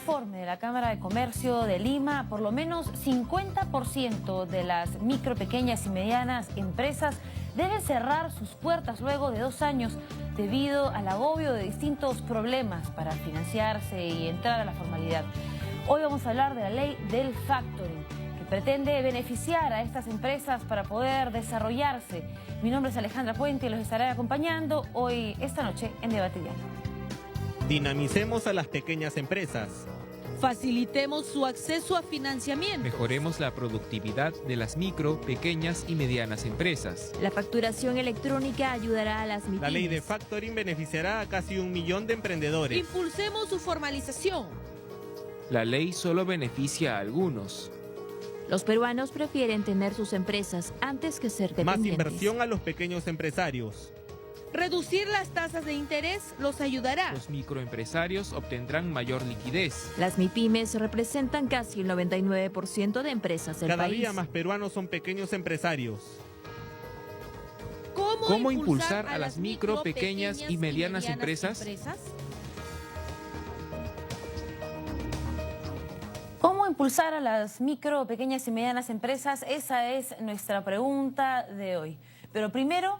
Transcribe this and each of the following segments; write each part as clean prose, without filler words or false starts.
informe de la Cámara de Comercio de Lima, por lo menos 50% de las micro, pequeñas y medianas empresas deben cerrar sus puertas luego de 2 años debido al agobio de distintos problemas para financiarse y entrar a la formalidad. Hoy vamos a hablar de la ley del factoring, que pretende beneficiar a estas empresas para poder desarrollarse. Mi nombre es Alejandra Puente y los estaré acompañando esta noche en Debate Diario. Dinamicemos a las pequeñas empresas. Facilitemos su acceso a financiamiento. Mejoremos la productividad de las micro, pequeñas y medianas empresas. La facturación electrónica ayudará a las MIPYMES. La ley de factoring beneficiará a casi 1 millón de emprendedores. Impulsemos su formalización. La ley solo beneficia a algunos. Los peruanos prefieren tener sus empresas antes que ser dependientes. Más inversión a los pequeños empresarios. Reducir las tasas de interés los ayudará. Los microempresarios obtendrán mayor liquidez. Las MIPYMES representan casi el 99% de empresas del país. Cada día más peruanos son pequeños empresarios. ¿Cómo impulsar a las micro, pequeñas y medianas empresas? ¿Cómo impulsar a las micro, pequeñas y medianas empresas? Esa es nuestra pregunta de hoy. Pero primero,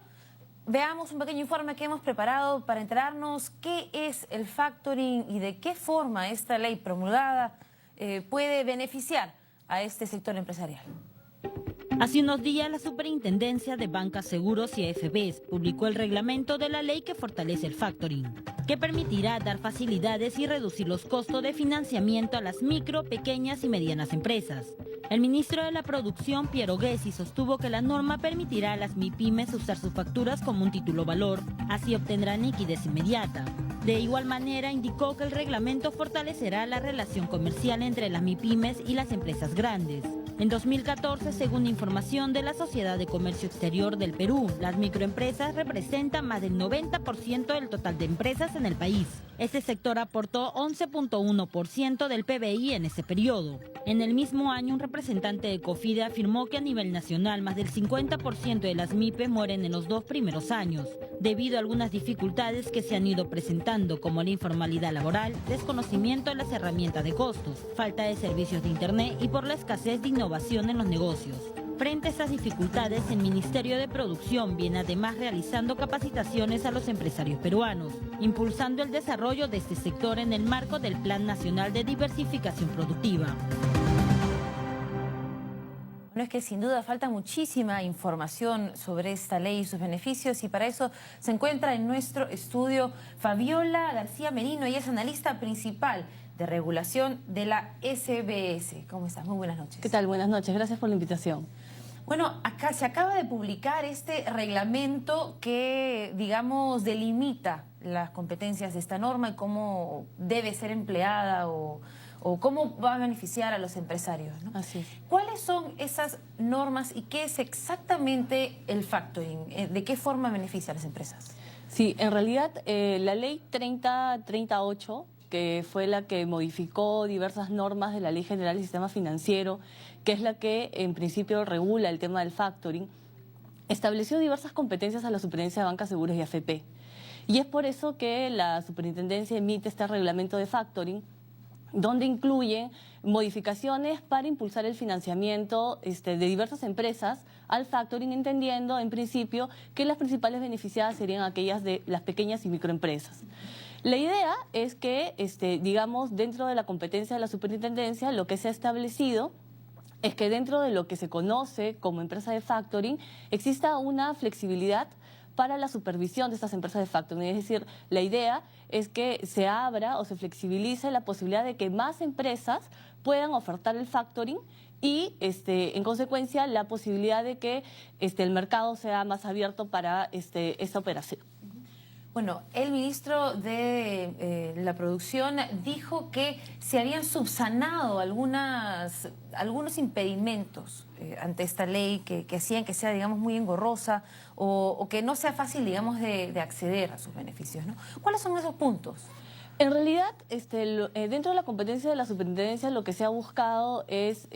veamos un pequeño informe que hemos preparado para enterarnos qué es el factoring y de qué forma esta ley promulgada puede beneficiar a este sector empresarial. Hace unos días, la Superintendencia de Bancas, Seguros y AFPs publicó el reglamento de la ley que fortalece el factoring, que permitirá dar facilidades y reducir los costos de financiamiento a las micro, pequeñas y medianas empresas. El ministro de la Producción, Piero Gessi, sostuvo que la norma permitirá a las MIPYMES usar sus facturas como un título valor, así obtendrán liquidez inmediata. De igual manera, indicó que el reglamento fortalecerá la relación comercial entre las MIPYMES y las empresas grandes. En 2014, según información de la Sociedad de Comercio Exterior del Perú, las microempresas representan más del 90% del total de empresas en el país. Este sector aportó 11.1% del PBI en ese periodo. En el mismo año, un representante de COFIDE afirmó que a nivel nacional más del 50% de las MIPYMES mueren en los 2 primeros años, debido a algunas dificultades que se han ido presentando, como la informalidad laboral, desconocimiento de las herramientas de costos, falta de servicios de Internet y por la escasez de innovación en los negocios. Frente a estas dificultades, el Ministerio de Producción viene además realizando capacitaciones a los empresarios peruanos, impulsando el desarrollo de este sector en el marco del Plan Nacional de Diversificación Productiva. Bueno, es que sin duda falta muchísima información sobre esta ley y sus beneficios, y para eso se encuentra en nuestro estudio Fabiola García Merino. Ella es analista principal de regulación de la SBS. ¿Cómo estás? Muy buenas noches. ¿Qué tal? Buenas noches. Gracias por la invitación. Bueno, acá se acaba de publicar este reglamento que, digamos, delimita las competencias de esta norma y cómo debe ser empleada o cómo va a beneficiar a los empresarios, ¿no? Así es. ¿Cuáles son esas normas y qué es exactamente el factoring? ¿De qué forma beneficia a las empresas? Sí, en realidad la ley 3038, que fue la que modificó diversas normas de la Ley General del Sistema Financiero, que es la que en principio regula el tema del factoring, estableció diversas competencias a la Superintendencia de Bancas, Seguros y AFP. Y es por eso que la Superintendencia emite este reglamento de factoring, donde incluye modificaciones para impulsar el financiamiento de diversas empresas al factoring, entendiendo en principio que las principales beneficiadas serían aquellas de las pequeñas y microempresas. La idea es que, digamos, dentro de la competencia de la superintendencia, lo que se ha establecido es que dentro de lo que se conoce como empresa de factoring exista una flexibilidad para la supervisión de estas empresas de factoring. Es decir, la idea es que se abra o se flexibilice la posibilidad de que más empresas puedan ofertar el factoring y, en consecuencia, la posibilidad de que el mercado sea más abierto para esta operación. Bueno, el ministro de la Producción dijo que se habían subsanado algunos impedimentos ante esta ley que hacían que sea, digamos, muy engorrosa o que no sea fácil, digamos, de acceder a sus beneficios, ¿no? ¿Cuáles son esos puntos? En realidad, dentro de la competencia de la superintendencia, lo que se ha buscado es,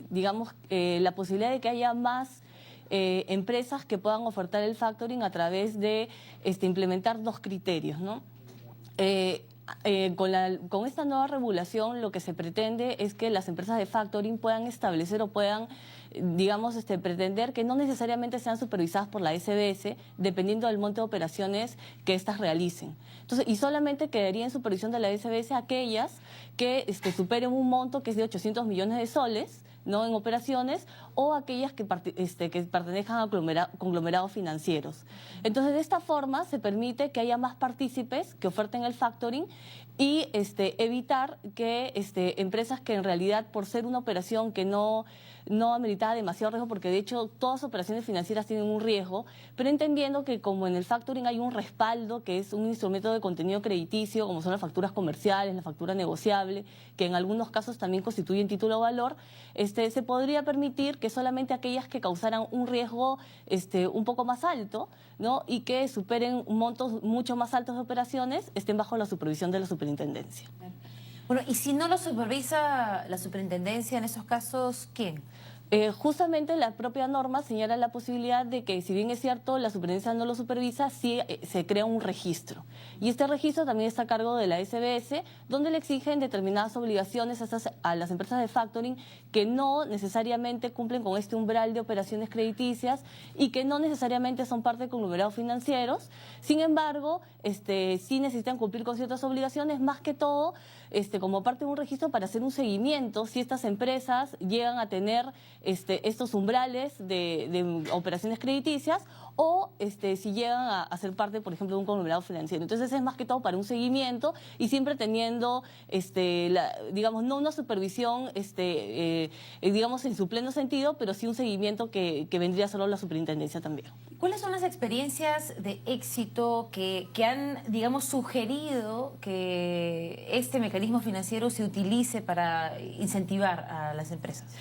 digamos, la posibilidad de que haya más empresas que puedan ofertar el factoring a través de implementar 2 criterios, ¿no? con esta nueva regulación lo que se pretende es que las empresas de factoring puedan establecer o puedan, digamos, pretender que no necesariamente sean supervisadas por la SBS, dependiendo del monto de operaciones que éstas realicen. Entonces, y solamente quedaría en supervisión de la SBS aquellas que superen un monto que es de 800 millones de soles, ¿no?, en operaciones, o aquellas que pertenezcan a conglomerados financieros. Entonces, de esta forma se permite que haya más partícipes que oferten el factoring y evitar que empresas que en realidad, por ser una operación que no ameritaba demasiado riesgo, porque de hecho todas las operaciones financieras tienen un riesgo, pero entendiendo que como en el factoring hay un respaldo, que es un instrumento de contenido crediticio, como son las facturas comerciales, la factura negociable, que en algunos casos también constituyen título de valor, se podría permitir que solamente aquellas que causaran un riesgo un poco más alto, ¿no?, y que superen montos mucho más altos de operaciones, estén bajo la supervisión de la superintendencia. Bueno, y si no lo supervisa la superintendencia en esos casos, ¿quién? Justamente la propia norma señala la posibilidad de que, si bien es cierto, la superintendencia no lo supervisa, sí se crea un registro. Y este registro también está a cargo de la SBS, donde le exigen determinadas obligaciones a las empresas de factoring que no necesariamente cumplen con este umbral de operaciones crediticias y que no necesariamente son parte de conglomerados financieros. Sin embargo, sí necesitan cumplir con ciertas obligaciones, más que todo como parte de un registro para hacer un seguimiento si estas empresas llegan a tener estos umbrales de operaciones crediticias o si llegan a ser parte, por ejemplo, de un conglomerado financiero. Entonces es más que todo para un seguimiento y siempre teniendo, digamos, no una supervisión, digamos, en su pleno sentido, pero sí un seguimiento que vendría a ser la superintendencia también. ¿Cuáles son las experiencias de éxito que han, digamos, sugerido que este mecanismo financiero se utilice para incentivar a las empresas?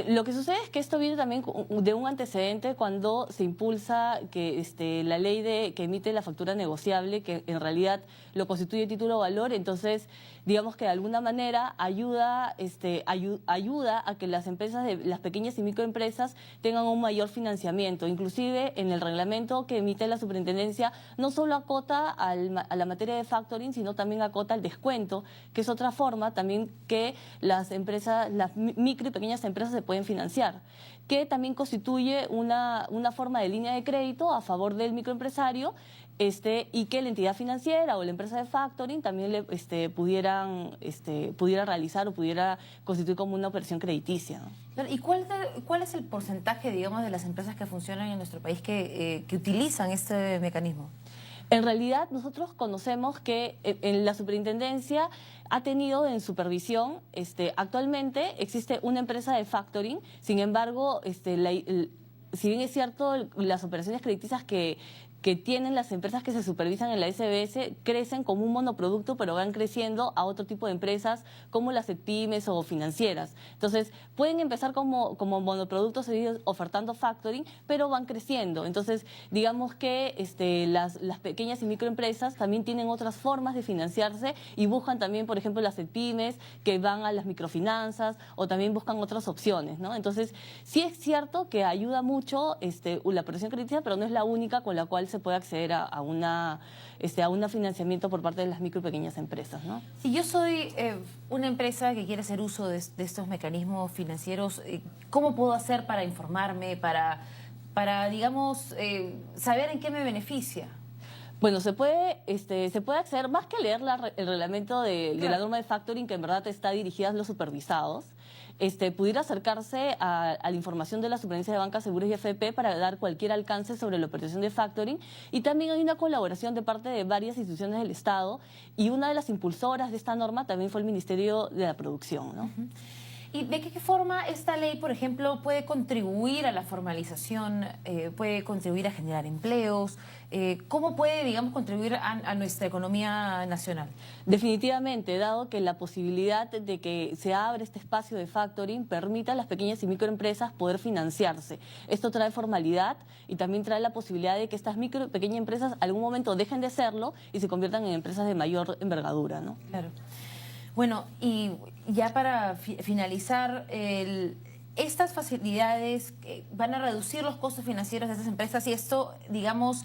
Lo que sucede es que esto viene también de un antecedente cuando se impulsa que la ley que emite la factura negociable, que en realidad lo constituye título de valor. Entonces, digamos que de alguna manera ayuda a que las empresas, las pequeñas y microempresas, tengan un mayor financiamiento. Inclusive en el reglamento que emite la superintendencia no solo acota a la materia de factoring, sino también acota al descuento, que es otra forma también que las empresas, las micro y pequeñas empresas se pueden financiar, que también constituye una forma de línea de crédito a favor del microempresario, y que la entidad financiera o la empresa de factoring también pudiera realizar o pudiera constituir como una operación crediticia, ¿no? ¿Y cuál es el porcentaje, digamos, de las empresas que funcionan en nuestro país que utilizan este mecanismo? En realidad, nosotros conocemos que en la superintendencia ha tenido en supervisión, actualmente existe una empresa de factoring. Sin embargo, si bien es cierto, las operaciones crediticias que tienen las empresas que se supervisan en la SBS crecen como un monoproducto, pero van creciendo a otro tipo de empresas como las pymes o financieras. Entonces, pueden empezar como monoproductos seguidos ofertando factoring, pero van creciendo. Entonces, digamos que las pequeñas y microempresas también tienen otras formas de financiarse y buscan también, por ejemplo, las pymes que van a las microfinanzas o también buscan otras opciones, ¿no? Entonces, sí es cierto que ayuda mucho la operación crediticia, pero no es la única con la cual se puede acceder a un financiamiento por parte de las micro y pequeñas empresas, ¿no? Si yo soy una empresa que quiere hacer uso de estos mecanismos financieros, ¿cómo puedo hacer para informarme, para digamos, saber en qué me beneficia? Bueno, se puede acceder, más que leer el reglamento de la norma de factoring, que en verdad está dirigida a los supervisados, pudiera acercarse a la información de la Superintendencia de Banca, Seguros y AFP para dar cualquier alcance sobre la operación de factoring. Y también hay una colaboración de parte de varias instituciones del Estado, y una de las impulsoras de esta norma también fue el Ministerio de la Producción, ¿no? ¿Y de qué forma esta ley, por ejemplo, puede contribuir a la formalización, puede contribuir a generar empleos? ¿Cómo puede, digamos, contribuir a nuestra economía nacional? Definitivamente, dado que la posibilidad de que se abra este espacio de factoring permite a las pequeñas y microempresas poder financiarse. Esto trae formalidad y también trae la posibilidad de que estas micro y pequeñas empresas algún momento dejen de serlo y se conviertan en empresas de mayor envergadura, ¿no? Claro. Bueno, y ya para finalizar, estas facilidades van a reducir los costos financieros de estas empresas, y esto, digamos,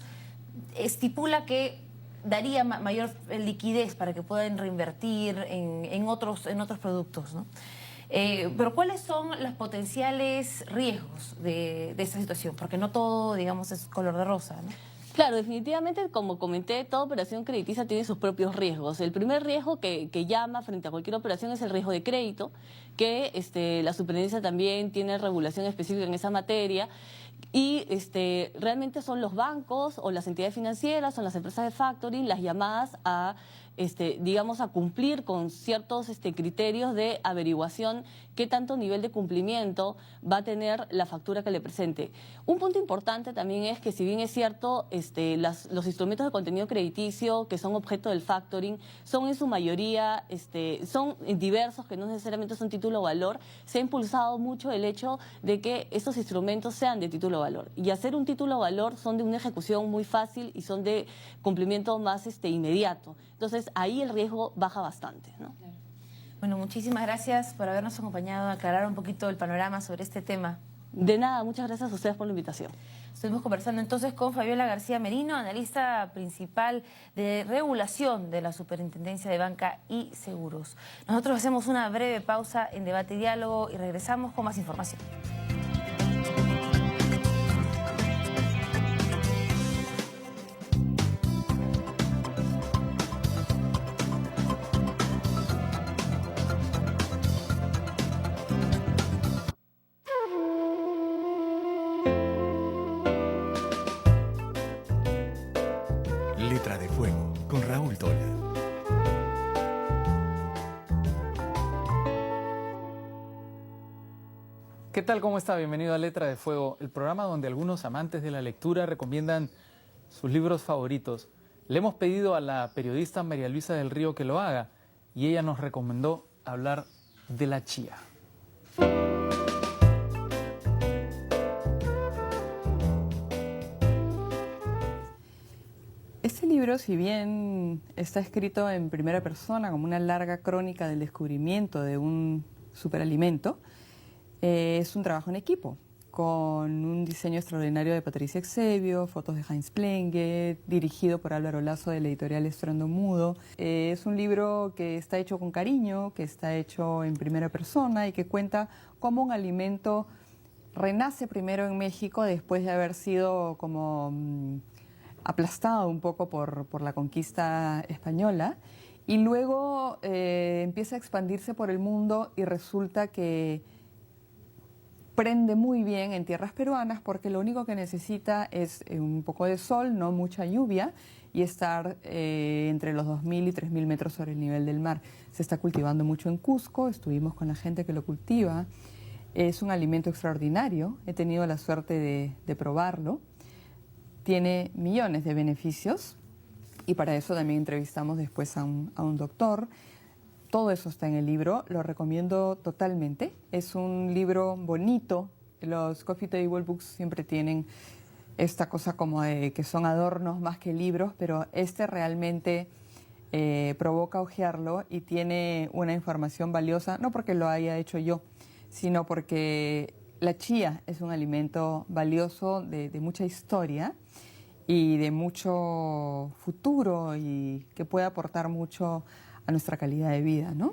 estipula que daría mayor liquidez para que puedan reinvertir en otros productos, ¿no? Pero ¿cuáles son los potenciales riesgos de esta situación? Porque no todo, digamos, es color de rosa, ¿no? Claro, definitivamente, como comenté, toda operación crediticia tiene sus propios riesgos. El primer riesgo que llama frente a cualquier operación es el riesgo de crédito, que la superintendencia también tiene regulación específica en esa materia. Y realmente son los bancos o las entidades financieras o las empresas de factoring las llamadas a, digamos, a cumplir con ciertos criterios de averiguación, qué tanto nivel de cumplimiento va a tener la factura que le presente. Un punto importante también es que, si bien es cierto, los instrumentos de contenido crediticio que son objeto del factoring son en su mayoría, son diversos, que no necesariamente son título o valor. Se ha impulsado mucho el hecho de que estos instrumentos sean de título o valor. Y hacer un título o valor son de una ejecución muy fácil y son de cumplimiento más inmediato. Entonces, ahí el riesgo baja bastante, ¿no? Bueno, muchísimas gracias por habernos acompañado a aclarar un poquito el panorama sobre este tema. De nada, muchas gracias a ustedes por la invitación. Estuvimos conversando entonces con Fabiola García Merino, analista principal de regulación de la Superintendencia de Banca y Seguros. Nosotros hacemos una breve pausa en Debate y Diálogo y regresamos con más información. Letra de Fuego, con Raúl Tola. ¿Qué tal? ¿Cómo está? Bienvenido a Letra de Fuego, el programa donde algunos amantes de la lectura recomiendan sus libros favoritos. Le hemos pedido a la periodista María Luisa del Río que lo haga y ella nos recomendó hablar de La Chía. Este libro, si bien está escrito en primera persona como una larga crónica del descubrimiento de un superalimento, es un trabajo en equipo, con un diseño extraordinario de Patricia Exebio, fotos de Heinz Plenge, dirigido por Álvaro Lazo de la editorial Estruendo Mudo. Es un libro que está hecho con cariño, que está hecho en primera persona y que cuenta cómo un alimento renace primero en México después de haber sido como aplastado un poco por la conquista española, y luego empieza a expandirse por el mundo y resulta que prende muy bien en tierras peruanas porque lo único que necesita es un poco de sol, no mucha lluvia, y estar entre los 2.000 y 3.000 metros sobre el nivel del mar. Se está cultivando mucho en Cusco, estuvimos con la gente que lo cultiva. Es un alimento extraordinario, he tenido la suerte de probarlo. Tiene millones de beneficios y para eso también entrevistamos después a un doctor. Todo eso está en el libro, lo recomiendo totalmente. Es un libro bonito. Los Coffee Table Books siempre tienen esta cosa como de que son adornos más que libros, pero este realmente provoca hojearlo y tiene una información valiosa, no porque lo haya hecho yo, sino porque la chía es un alimento valioso de mucha historia y de mucho futuro y que puede aportar mucho a nuestra calidad de vida, ¿no?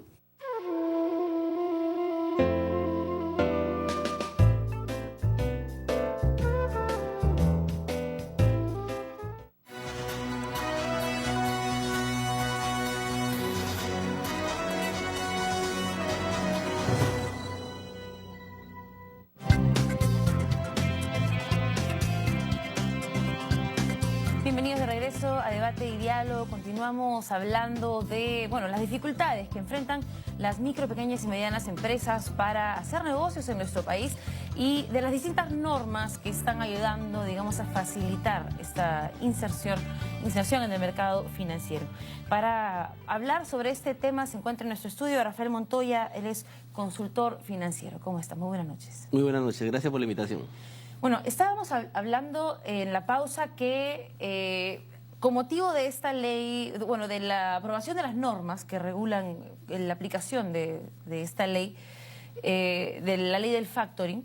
Bienvenidos de regreso a Debate y Diálogo. Continuamos hablando de las dificultades que enfrentan las micro, pequeñas y medianas empresas para hacer negocios en nuestro país y de las distintas normas que están ayudando, digamos, a facilitar esta inserción en el mercado financiero. Para hablar sobre este tema se encuentra en nuestro estudio Rafael Montoya, él es consultor financiero. ¿Cómo está? Muy buenas noches. Muy buenas noches, gracias por la invitación. Bueno, estábamos hablando en la pausa que con motivo de esta ley, de la aprobación de las normas que regulan la aplicación de esta ley, de la ley del factoring,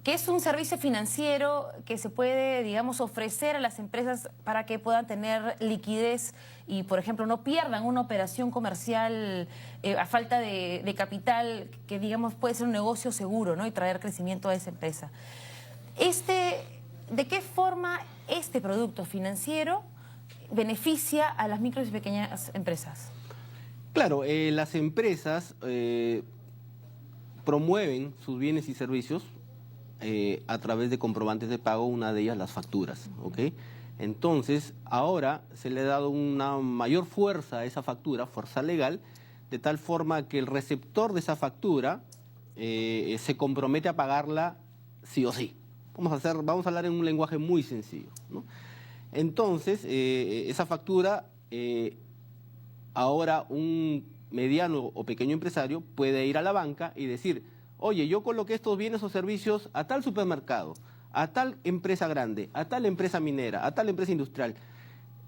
que es un servicio financiero que se puede, digamos, ofrecer a las empresas para que puedan tener liquidez y, por ejemplo, no pierdan una operación comercial a falta de capital, que, digamos, puede ser un negocio seguro, ¿no? Y traer crecimiento a esa empresa. ¿De qué forma este producto financiero beneficia a las micro y pequeñas empresas? Claro, las empresas promueven sus bienes y servicios a través de comprobantes de pago, una de ellas las facturas, ¿ok? Entonces, ahora se le ha dado una mayor fuerza a esa factura, fuerza legal, de tal forma que el receptor de esa factura se compromete a pagarla sí o sí. Vamos a hablar en un lenguaje muy sencillo, ¿no? Entonces, esa factura, ahora un mediano o pequeño empresario puede ir a la banca y decir: oye, yo coloqué estos bienes o servicios a tal supermercado, a tal empresa grande, a tal empresa minera, a tal empresa industrial,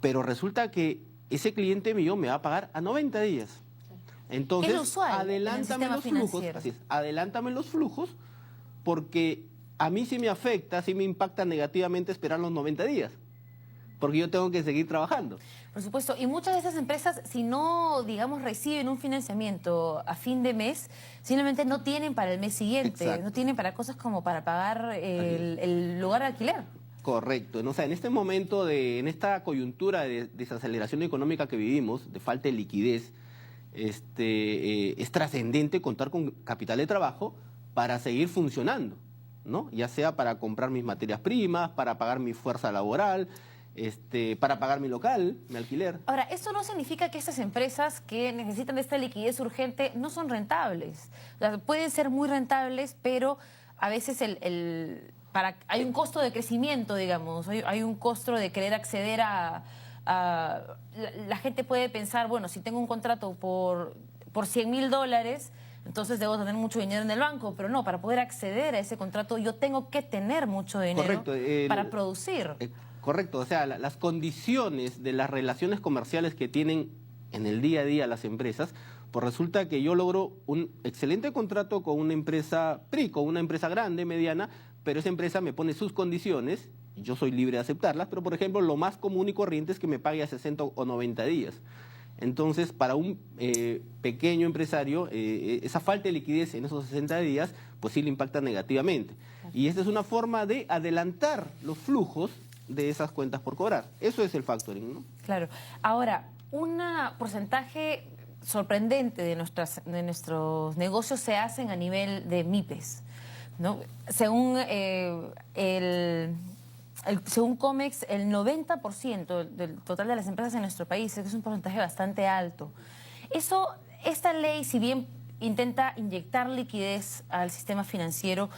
pero resulta que ese cliente mío me va a pagar a 90 días. Entonces, es usual adelántame los flujos, así es, adelántame los flujos, porque a mí sí me afecta, sí me impacta negativamente esperar los 90 días, porque yo tengo que seguir trabajando. Por supuesto, y muchas de esas empresas, si no, digamos, reciben un financiamiento a fin de mes, simplemente no tienen para el mes siguiente, Exacto. no tienen para cosas como para pagar el lugar de alquiler. Correcto. O sea, en este momento, en esta coyuntura de desaceleración económica que vivimos, de falta de liquidez, es trascendente contar con capital de trabajo para seguir funcionando, ¿no? Ya sea para comprar mis materias primas, para pagar mi fuerza laboral, para pagar mi local, mi alquiler. Ahora, esto no significa que estas empresas que necesitan de esta liquidez urgente no son rentables. O sea, pueden ser muy rentables, pero a veces hay un costo de crecimiento, digamos, hay un costo de querer acceder la gente puede pensar, bueno, si tengo un contrato por $100,000, entonces debo tener mucho dinero en el banco, pero no, para poder acceder a ese contrato yo tengo que tener mucho dinero. Correcto, para producir. Correcto, o sea, las condiciones de las relaciones comerciales que tienen en el día a día las empresas, pues resulta que yo logro un excelente contrato con una empresa PRI, con una empresa grande, mediana, pero esa empresa me pone sus condiciones, y yo soy libre de aceptarlas, pero por ejemplo lo más común y corriente es que me pague a 60 o 90 días. Entonces, para un pequeño empresario, esa falta de liquidez en esos 60 días, pues sí le impacta negativamente. Y esta es una forma de adelantar los flujos de esas cuentas por cobrar. Eso es el factoring, ¿no? Claro. Ahora, un porcentaje sorprendente de nuestros negocios se hacen a nivel de MIPES, ¿no? Según según COMEX, el 90% del total de las empresas en nuestro país, es un porcentaje bastante alto. Esta ley, si bien intenta inyectar liquidez al sistema financiero,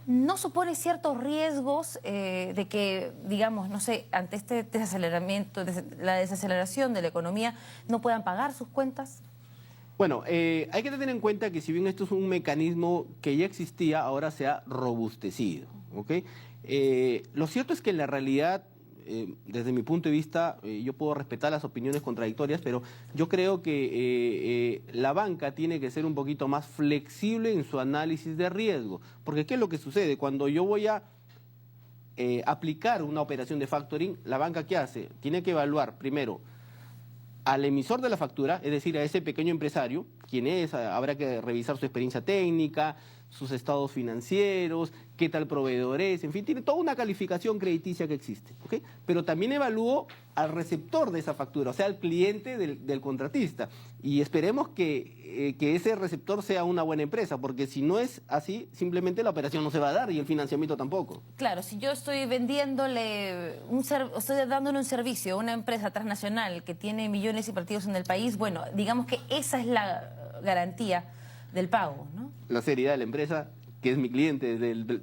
¿no supone ciertos riesgos de que, digamos, no sé, ante este desaceleramiento, la desaceleración de la economía, no puedan pagar sus cuentas? Bueno, hay que tener en cuenta que si bien esto es un mecanismo que ya existía, ahora se ha robustecido, ¿ok? Lo cierto es que en la realidad, desde mi punto de vista, yo puedo respetar las opiniones contradictorias, pero yo creo que la banca tiene que ser un poquito más flexible en su análisis de riesgo. Porque ¿qué es lo que sucede? Cuando yo voy a aplicar una operación de factoring, la banca ¿qué hace? Tiene que evaluar primero al emisor de la factura, es decir, a ese pequeño empresario, quién es, habrá que revisar su experiencia técnica, sus estados financieros, qué tal proveedor es, en fin, tiene toda una calificación crediticia que existe, ¿ok? Pero también evalúo al receptor de esa factura, o sea, al cliente del contratista, y esperemos que ese receptor sea una buena empresa, porque si no es así, simplemente la operación no se va a dar y el financiamiento tampoco. Claro, si yo estoy estoy dándole un servicio a una empresa transnacional que tiene millones y partidos en el país, bueno, digamos que esa es la garantía del pago, ¿no? La seriedad de la empresa, que es mi cliente,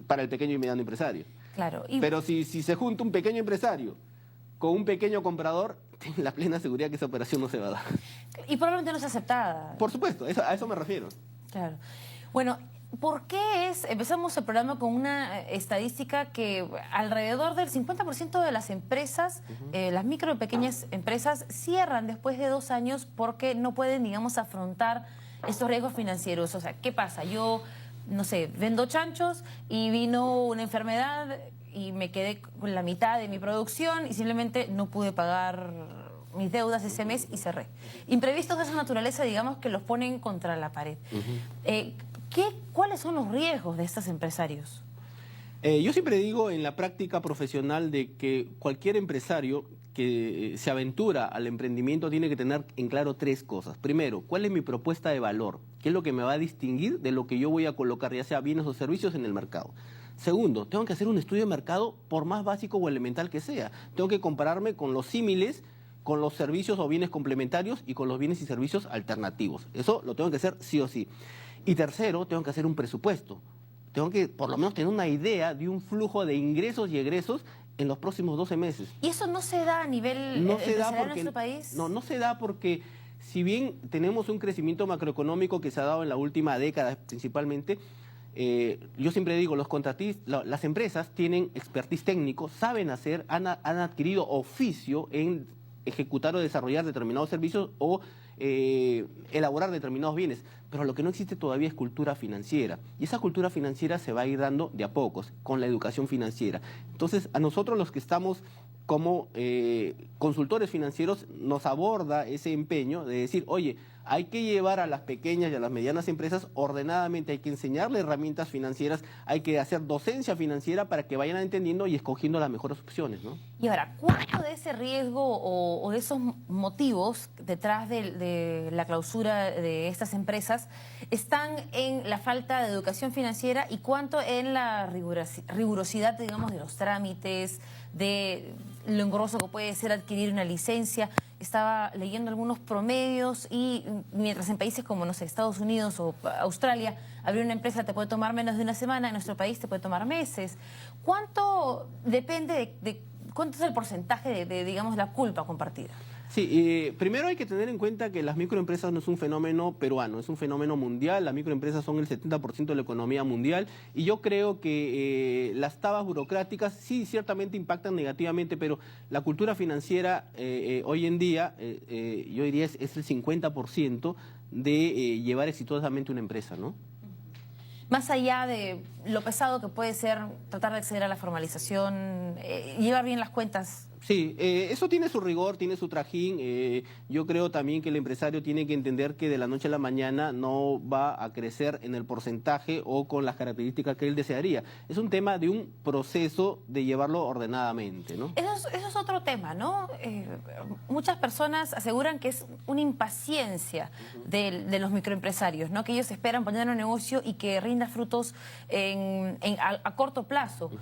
para el pequeño y mediano empresario. Claro. Pero si se junta un pequeño empresario con un pequeño comprador, ten la plena seguridad que esa operación no se va a dar. Y probablemente no es aceptada. Por supuesto, a eso me refiero. Claro. Bueno, ¿por qué empezamos el programa con una estadística que alrededor del 50% de las empresas, las micro y pequeñas empresas, cierran después de 2 años porque no pueden, digamos, afrontar estos riesgos financieros? O sea, ¿qué pasa? Yo no sé, vendo chanchos y vino una enfermedad y me quedé con la mitad de mi producción y simplemente no pude pagar mis deudas ese mes y cerré. Imprevistos de esa naturaleza, digamos, que los ponen contra la pared. ¿Cuáles son los riesgos de estos empresarios? Yo siempre digo en la práctica profesional de que cualquier empresario que se aventura al emprendimiento tiene que tener en claro 3 cosas. Primero, ¿cuál es mi propuesta de valor? ¿Qué es lo que me va a distinguir de lo que yo voy a colocar, ya sea bienes o servicios, en el mercado? Segundo, tengo que hacer un estudio de mercado por más básico o elemental que sea. Tengo que compararme con los símiles, con los servicios o bienes complementarios y con los bienes y servicios alternativos. Eso lo tengo que hacer sí o sí. Y tercero, tengo que hacer un presupuesto. Tengo que por lo menos tener una idea de un flujo de ingresos y egresos en los próximos 12 meses. ¿Y eso no se da a nivel empresarial en nuestro país? No se da porque si bien tenemos un crecimiento macroeconómico que se ha dado en la última década principalmente, yo siempre digo, los contratistas, las empresas tienen expertise técnico, saben hacer, han adquirido oficio en ejecutar o desarrollar determinados servicios o elaborar determinados bienes, pero lo que no existe todavía es cultura financiera, y esa cultura financiera se va a ir dando de a pocos con la educación financiera. Entonces, a nosotros los que estamos como consultores financieros nos aborda ese empeño de decir, oye, hay que llevar a las pequeñas y a las medianas empresas ordenadamente, hay que enseñarles herramientas financieras, hay que hacer docencia financiera para que vayan entendiendo y escogiendo las mejores opciones, ¿no? Y ahora, ¿cuánto de ese riesgo o de esos motivos detrás de la clausura de estas empresas están en la falta de educación financiera y cuánto en la rigurosidad, digamos, de los trámites, de lo engorroso que puede ser adquirir una licencia? Estaba leyendo algunos promedios y mientras en países como, no sé, Estados Unidos o Australia, abrir una empresa te puede tomar menos de una semana, en nuestro país te puede tomar meses. ¿Cuánto depende de cuánto es el porcentaje de digamos, la culpa compartida? Sí, primero hay que tener en cuenta que las microempresas no es un fenómeno peruano, es un fenómeno mundial. Las microempresas son el 70% de la economía mundial y yo creo que las trabas burocráticas sí ciertamente impactan negativamente, pero la cultura financiera hoy en día, yo diría, es el 50% de llevar exitosamente una empresa, ¿no? Más allá de lo pesado que puede ser tratar de acceder a la formalización, llevar bien las cuentas. Sí, eso tiene su rigor, tiene su trajín. Yo creo también que el empresario tiene que entender que de la noche a la mañana no va a crecer en el porcentaje o con las características que él desearía. Es un tema de un proceso de llevarlo ordenadamente, ¿no? Eso es otro tema, ¿no? Muchas personas aseguran que es una impaciencia de los microempresarios, ¿no? Que ellos esperan poner un negocio y que rinda frutos a corto plazo.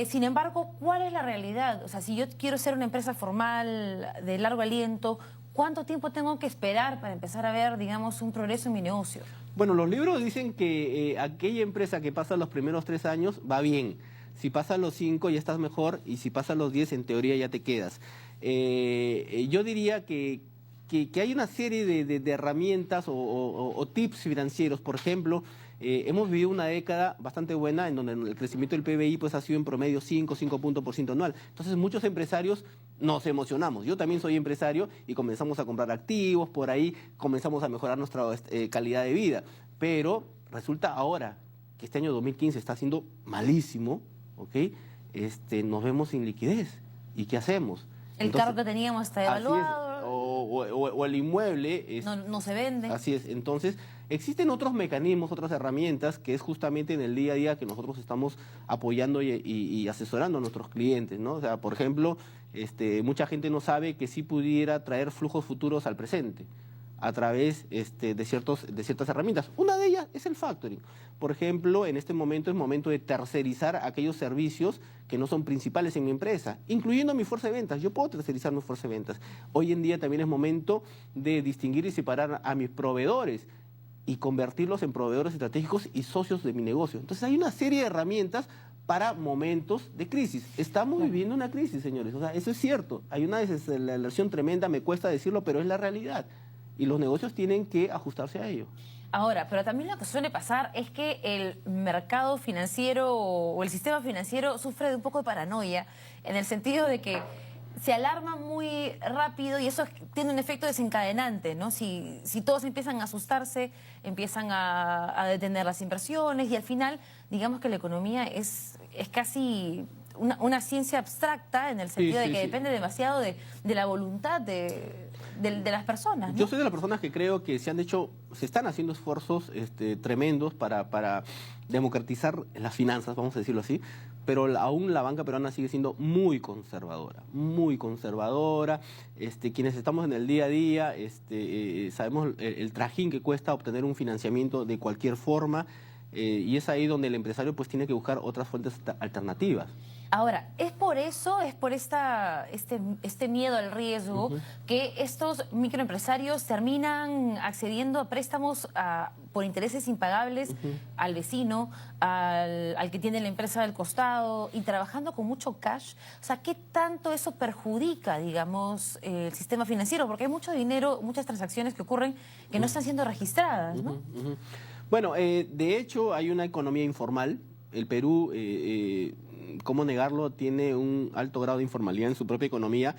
Sin embargo, ¿cuál es la realidad? O sea, si yo quiero ser una empresa formal, de largo aliento, ¿cuánto tiempo tengo que esperar para empezar a ver, digamos, un progreso en mi negocio? Bueno, los libros dicen que aquella empresa que pasa los primeros 3 años va bien. Si pasa los 5 ya estás mejor y si pasa los 10 en teoría ya te quedas. Yo diría que hay una serie de herramientas o tips financieros. Por ejemplo, hemos vivido una década bastante buena en donde el crecimiento del PBI pues, ha sido en promedio 5 puntos por ciento anual. Entonces muchos empresarios nos emocionamos. Yo también soy empresario y comenzamos a comprar activos, por ahí comenzamos a mejorar nuestra calidad de vida. Pero resulta ahora que este año 2015 está siendo malísimo, ¿ok? Nos vemos sin liquidez. ¿Y qué hacemos? El carro que teníamos está devaluado. O el inmueble. No se vende. Así es. Entonces, existen otros mecanismos, otras herramientas, que es justamente en el día a día que nosotros estamos apoyando y asesorando a nuestros clientes, ¿no? O sea, por ejemplo, mucha gente no sabe que sí pudiera traer flujos futuros al presente a través de ciertas herramientas. Una de ellas es el factoring. Por ejemplo, en este momento es momento de tercerizar aquellos servicios que no son principales en mi empresa, incluyendo mi fuerza de ventas. Yo puedo tercerizar mi fuerza de ventas. Hoy en día también es momento de distinguir y separar a mis proveedores y convertirlos en proveedores estratégicos y socios de mi negocio. Entonces hay una serie de herramientas para momentos de crisis. Estamos viviendo una crisis, señores. O sea, eso es cierto. Hay una desaceleración tremenda, me cuesta decirlo, pero es la realidad. Y los negocios tienen que ajustarse a ello. Ahora, pero también lo que suele pasar es que el mercado financiero o el sistema financiero sufre de un poco de paranoia, en el sentido de que se alarman muy rápido y eso tiene un efecto desencadenante, ¿no? Si todos empiezan a asustarse, empiezan a detener las inversiones y al final, digamos que la economía es casi una ciencia abstracta en el sentido de que depende demasiado de la voluntad de las personas, ¿no? Yo soy de las personas que creo que se están haciendo esfuerzos tremendos para democratizar las finanzas, vamos a decirlo así, pero aún la banca peruana sigue siendo muy conservadora, muy conservadora. Quienes estamos en el día a día sabemos el trajín que cuesta obtener un financiamiento de cualquier forma, y es ahí donde el empresario pues tiene que buscar otras fuentes alternativas. Ahora, es por eso, es por este miedo al riesgo que estos microempresarios terminan accediendo a préstamos por intereses impagables al vecino, al que tiene la empresa del costado y trabajando con mucho cash. O sea, ¿qué tanto eso perjudica, digamos, el sistema financiero? Porque hay mucho dinero, muchas transacciones que ocurren que no están siendo registradas, ¿no? Bueno, de hecho hay una economía informal. El Perú, ¿cómo negarlo?, tiene un alto grado de informalidad en su propia economía.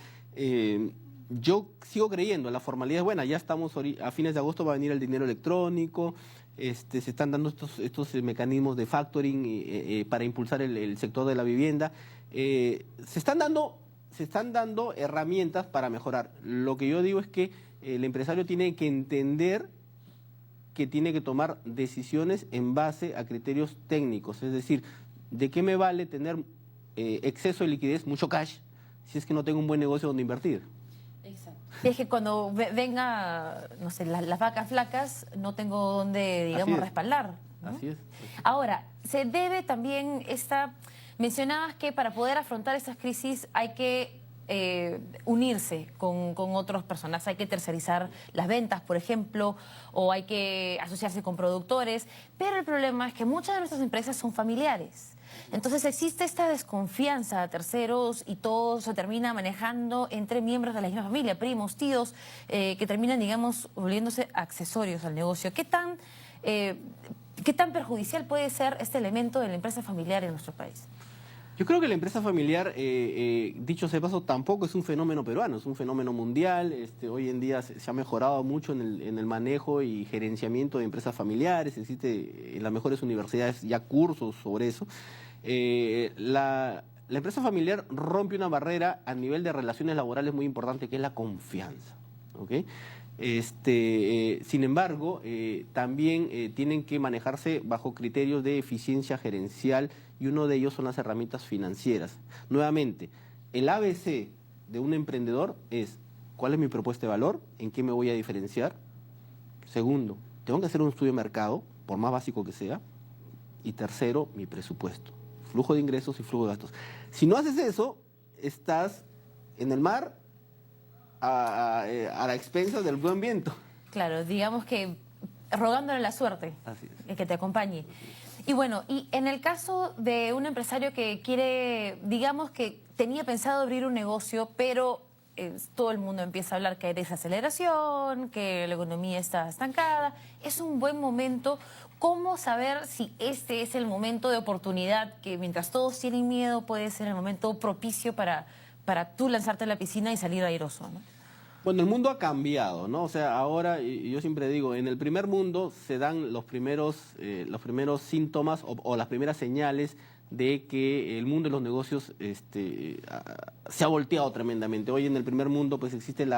Yo sigo creyendo, la formalidad es buena. Ya estamos, a fines de agosto va a venir el dinero electrónico, se están dando estos mecanismos de factoring para impulsar el sector de la vivienda. Se están dando herramientas para mejorar. Lo que yo digo es que el empresario tiene que entender que tiene que tomar decisiones en base a criterios técnicos, es decir, ¿de qué me vale tener exceso de liquidez, mucho cash, si es que no tengo un buen negocio donde invertir? Exacto. Y es que cuando venga, no sé, las vacas flacas, no tengo donde, digamos, respaldar, ¿no? Así es. Ahora, se debe también mencionabas que para poder afrontar estas crisis hay que unirse con otras personas, hay que tercerizar las ventas, por ejemplo, o hay que asociarse con productores, pero el problema es que muchas de nuestras empresas son familiares. Entonces existe esta desconfianza a terceros y todo se termina manejando entre miembros de la misma familia, primos, tíos, que terminan, digamos, volviéndose accesorios al negocio. ¿Qué tan perjudicial puede ser este elemento de la empresa familiar en nuestro país? Yo creo que la empresa familiar, dicho sea de paso, tampoco es un fenómeno peruano, es un fenómeno mundial. Hoy en día se ha mejorado mucho en el manejo y gerenciamiento de empresas familiares. Existe en las mejores universidades ya cursos sobre eso. La empresa familiar rompe una barrera a nivel de relaciones laborales muy importante, que es la confianza, ¿okay? Sin embargo, también tienen que manejarse bajo criterios de eficiencia gerencial, y uno de ellos son las herramientas financieras. Nuevamente, el ABC de un emprendedor es: ¿cuál es mi propuesta de valor? ¿En qué me voy a diferenciar? Segundo, tengo que hacer un estudio de mercado, por más básico que sea. Y tercero, mi presupuesto, flujo de ingresos y flujo de gastos. Si no haces eso, estás en el mar a la expensa del buen viento. Claro, digamos que rogándole la suerte, que te acompañe. Y bueno, y en el caso de un empresario que quiere, digamos que tenía pensado abrir un negocio, pero todo el mundo empieza a hablar que hay desaceleración, que la economía está estancada, es un buen momento. ¿Cómo saber si este es el momento de oportunidad, que mientras todos tienen miedo puede ser el momento propicio para tú lanzarte a la piscina y salir airoso, ¿no? Bueno, el mundo ha cambiado, ¿no? O sea, ahora, y yo siempre digo, en el primer mundo se dan los primeros síntomas o las primeras señales de que el mundo de los negocios se ha volteado tremendamente. Hoy en el primer mundo pues existen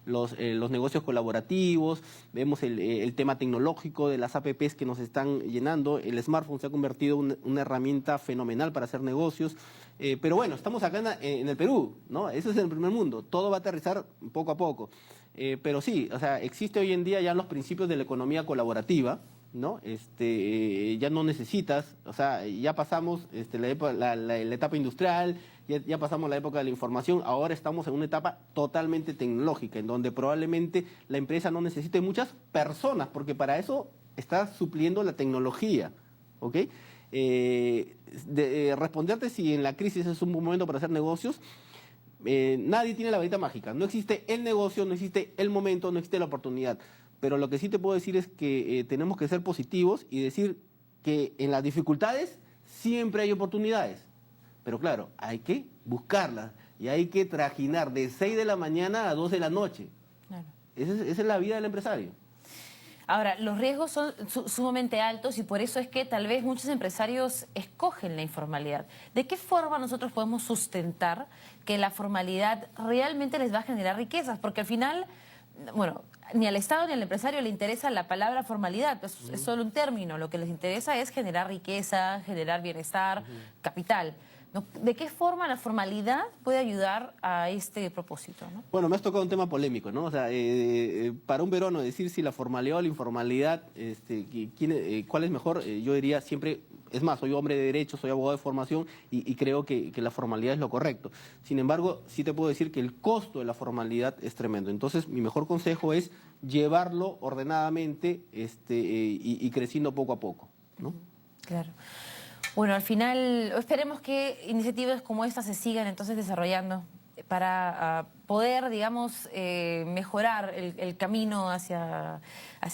los negocios colaborativos, vemos el tema tecnológico de las APPs que nos están llenando, el smartphone se ha convertido en una herramienta fenomenal para hacer negocios, pero bueno, estamos acá en el Perú, ¿no? Eso es en el primer mundo, todo va a aterrizar poco a poco, pero sí, o sea, existe hoy en día ya los principios de la economía colaborativa, ¿no? Ya no necesitas, o sea, ya pasamos la etapa industrial, ya pasamos la época de la información, ahora estamos en una etapa totalmente tecnológica, en donde probablemente la empresa no necesite muchas personas, porque para eso está supliendo la tecnología, ¿ok? Responderte si en la crisis es un buen momento para hacer negocios, nadie tiene la varita mágica, no existe el negocio, no existe el momento, no existe la oportunidad. Pero lo que sí te puedo decir es que tenemos que ser positivos y decir que en las dificultades siempre hay oportunidades. Pero claro, hay que buscarlas. y hay que trajinar de 6 de la mañana a 2 de la noche. Claro. Esa es la vida del empresario. Ahora, los riesgos son sumamente altos y por eso es que tal vez muchos empresarios escogen la informalidad. ¿De qué forma nosotros podemos sustentar que la formalidad realmente les va a generar riquezas? Porque al final, bueno, ni al Estado ni al empresario le interesa la palabra formalidad, es solo un término. Lo que les interesa es generar riqueza, generar bienestar, capital. ¿No? ¿De qué forma la formalidad puede ayudar a este propósito, ¿no? Bueno, me has tocado un tema polémico, ¿no? O sea, para un peruano decir si la formalidad o la informalidad, ¿cuál es mejor? Yo diría siempre, es más, soy hombre de derecho, soy abogado de formación y creo que la formalidad es lo correcto. Sin embargo, sí te puedo decir que el costo de la formalidad es tremendo. Entonces, mi mejor consejo es llevarlo ordenadamente y creciendo poco a poco, ¿no? Claro. Bueno, al final esperemos que iniciativas como esta se sigan entonces desarrollando para poder, digamos, mejorar el camino hacia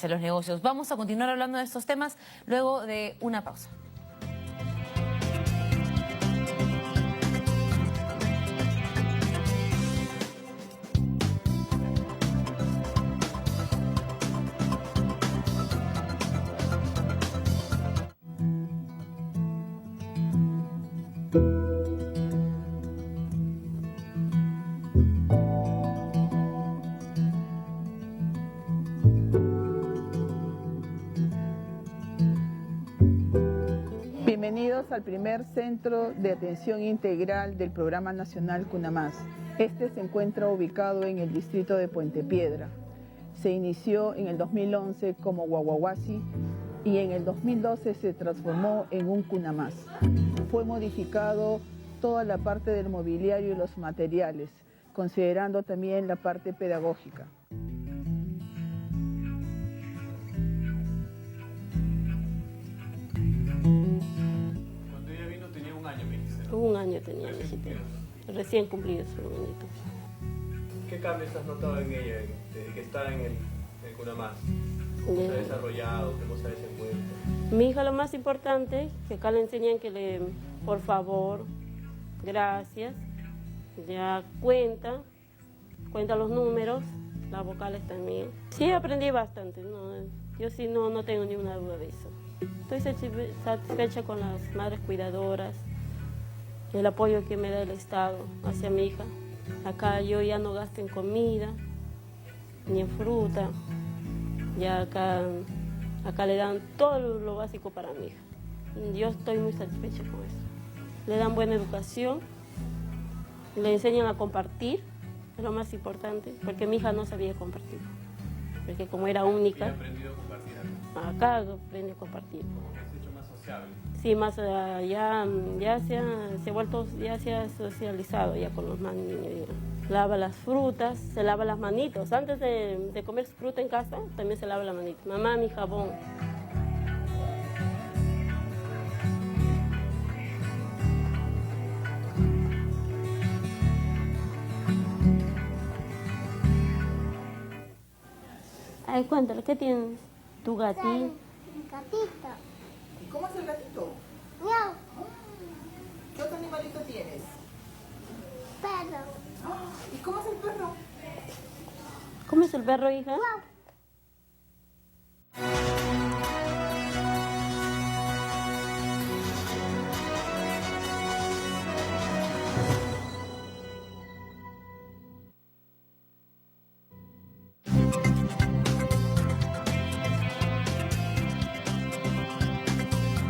los negocios. Vamos a continuar hablando de estos temas luego de una pausa. Bienvenidos al primer centro de atención integral del Programa Nacional CUNAMás. Este se encuentra ubicado en el distrito de Puente Piedra. Se inició en el 2011 como Guaguaguasi y en el 2012 se transformó en un CUNAMás. Fue modificado toda la parte del mobiliario y los materiales, considerando también la parte pedagógica. Un año tenía mi hijita, recién cumplido su añito. ¿Qué cambios has notado en ella desde que está en el CUNAMás? ¿Cómo se ha desarrollado? ¿Cómo se ha desenvuelto? Mi hija lo más importante, que acá le enseñan que por favor, gracias, ya cuenta los números, las vocales también. Sí, aprendí bastante, ¿no? Yo sí no tengo ninguna duda de eso. Estoy satisfecha con las madres cuidadoras, el apoyo que me da el Estado hacia mi hija. Acá yo ya no gasto en comida, ni en fruta. Ya acá le dan todo lo básico para mi hija. Yo estoy muy satisfecha con eso. Le dan buena educación, le enseñan a compartir, es lo más importante, porque mi hija no sabía compartir. Porque como era única, ¿Y ha aprendido a compartir acá aprende a compartir. ¿Cómo que se ha hecho más sociable? Sí, más ya se ha socializado ya con los más niños. Ya. Lava las frutas, se lava las manitos. Antes de comer fruta en casa, también se lava la manita. Mamá, mi jabón. Ay, cuéntale, ¿qué tienes? Tu gatito. Gatito. ¿Y cómo es el gatito? Miau. ¿Qué otro animalito tienes? Perro. ¿Y cómo es el perro? ¿Cómo es el perro, hija? Miau.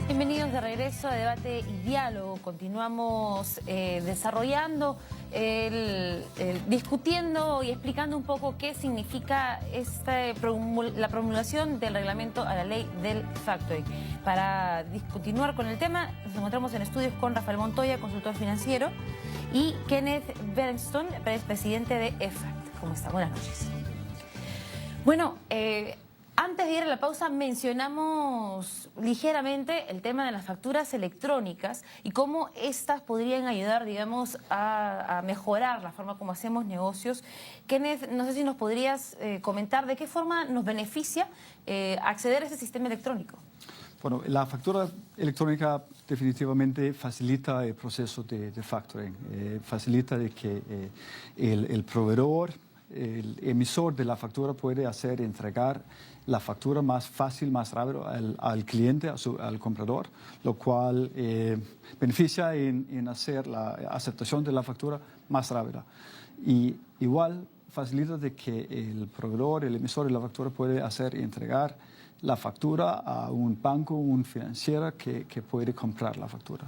Bienvenidos de regreso a Debate y Diálogo. Continuamos desarrollando, discutiendo y explicando un poco qué significa la promulgación del reglamento a la ley del factoring. Para continuar con el tema, nos encontramos en estudios con Rafael Montoya, consultor financiero, y Kenneth Bernstone, presidente de EFACT. ¿Cómo está? Buenas noches. Bueno, antes de ir a la pausa mencionamos ligeramente el tema de las facturas electrónicas y cómo estas podrían ayudar, digamos, a mejorar la forma como hacemos negocios. Kenneth, no sé si nos podrías comentar de qué forma nos beneficia acceder a ese sistema electrónico. Bueno, la factura electrónica definitivamente facilita el proceso de factoring, facilita de que el proveedor, el emisor de la factura puede entregar la factura más fácil, más rápido al cliente, al comprador, lo cual beneficia en hacer la aceptación de la factura más rápida. Y igual facilita de que el proveedor, el emisor de la factura puede entregar la factura a un banco, un financiera que puede comprar la factura.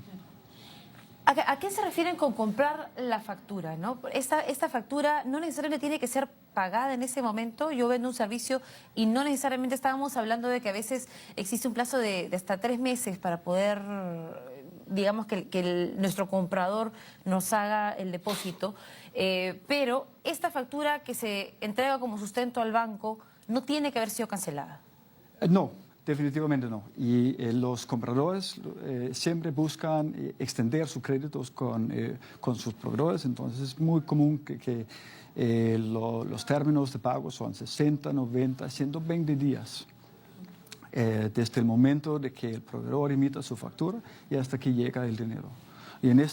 ¿A qué se refieren con comprar la factura, ¿no? Esta factura no necesariamente tiene que ser pagada en ese momento. Yo vendo un servicio y no necesariamente estábamos hablando de que a veces existe un plazo de hasta 3 meses para poder, digamos, que nuestro comprador nos haga el depósito. Pero esta factura que se entrega como sustento al banco no tiene que haber sido cancelada. No. Definitivamente no. Y los compradores siempre buscan extender sus créditos con sus proveedores, entonces es muy común que los términos de pago son 60, 90, 120 días. Desde el momento de que el proveedor emita su factura y hasta que llega el dinero. Y en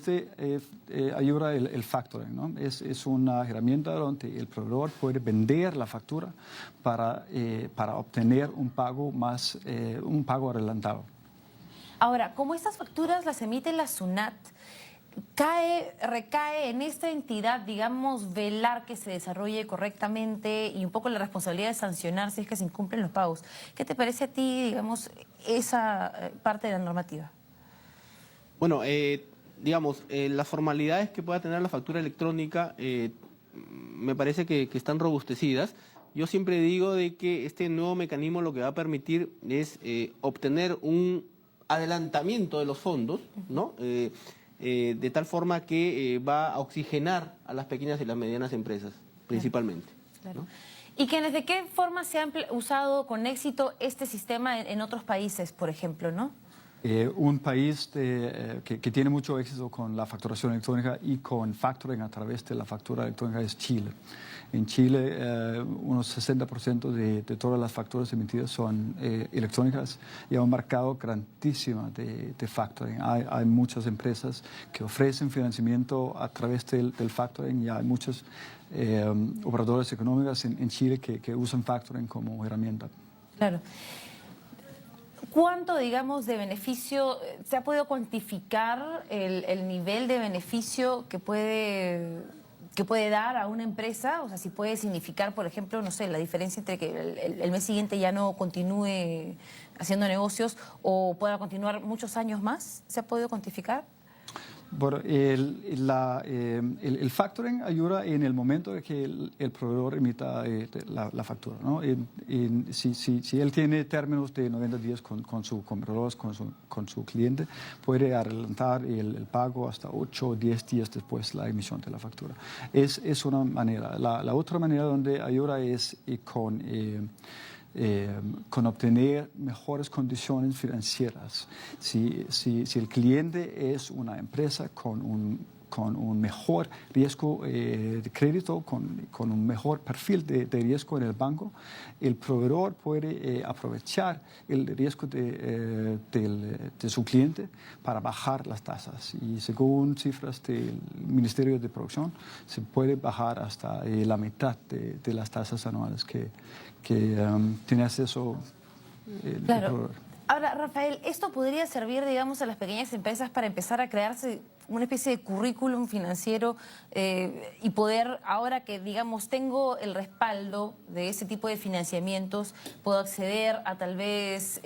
ayuda el factoring, ¿no? Es una herramienta donde el proveedor puede vender la factura para obtener un pago adelantado. Ahora, como estas facturas las emite la SUNAT, recae en esta entidad, digamos, velar que se desarrolle correctamente y un poco la responsabilidad de sancionar si es que se incumplen los pagos. ¿Qué te parece a ti, digamos, esa parte de la normativa? Bueno, digamos, las formalidades que pueda tener la factura electrónica me parece que están robustecidas. Yo siempre digo de que este nuevo mecanismo lo que va a permitir es obtener un adelantamiento de los fondos, ¿no? De tal forma que va a oxigenar a las pequeñas y las medianas empresas, principalmente. Claro. ¿No? ¿Y de qué forma se ha usado con éxito este sistema en otros países, por ejemplo, no? Un país que tiene mucho éxito con la facturación electrónica y con factoring a través de la factura electrónica es Chile. En Chile, unos 60% de todas las facturas emitidas son electrónicas y hay un mercado grandísimo de factoring. Hay muchas empresas que ofrecen financiamiento a través del factoring y hay muchos operadores económicos en Chile que usan factoring como herramienta. Claro. ¿Cuánto, digamos, de beneficio, se ha podido cuantificar el nivel de beneficio que puede dar a una empresa? O sea, si puede significar, por ejemplo, no sé, la diferencia entre que el mes siguiente ya no continúe haciendo negocios o pueda continuar muchos años más. ¿Se ha podido cuantificar? Bueno, el factoring ayuda en el momento de que el proveedor emita la factura, ¿no? Si él tiene términos de 90 días con su comprador, con su cliente, puede adelantar el pago hasta 8 o 10 días después de la emisión de la factura. Es una manera. La otra manera donde ayuda es con obtener mejores condiciones financieras. Si el cliente es una empresa con un mejor riesgo de crédito, con un mejor perfil de riesgo en el banco, el proveedor puede aprovechar el riesgo de su cliente para bajar las tasas. Y según cifras del Ministerio de Producción, se puede bajar hasta la mitad de las tasas anuales que tiene acceso el proveedor. Ahora, Rafael, ¿esto podría servir, digamos, a las pequeñas empresas para empezar a crearse una especie de currículum financiero y poder, ahora que, digamos, tengo el respaldo de ese tipo de financiamientos, puedo acceder a tal vez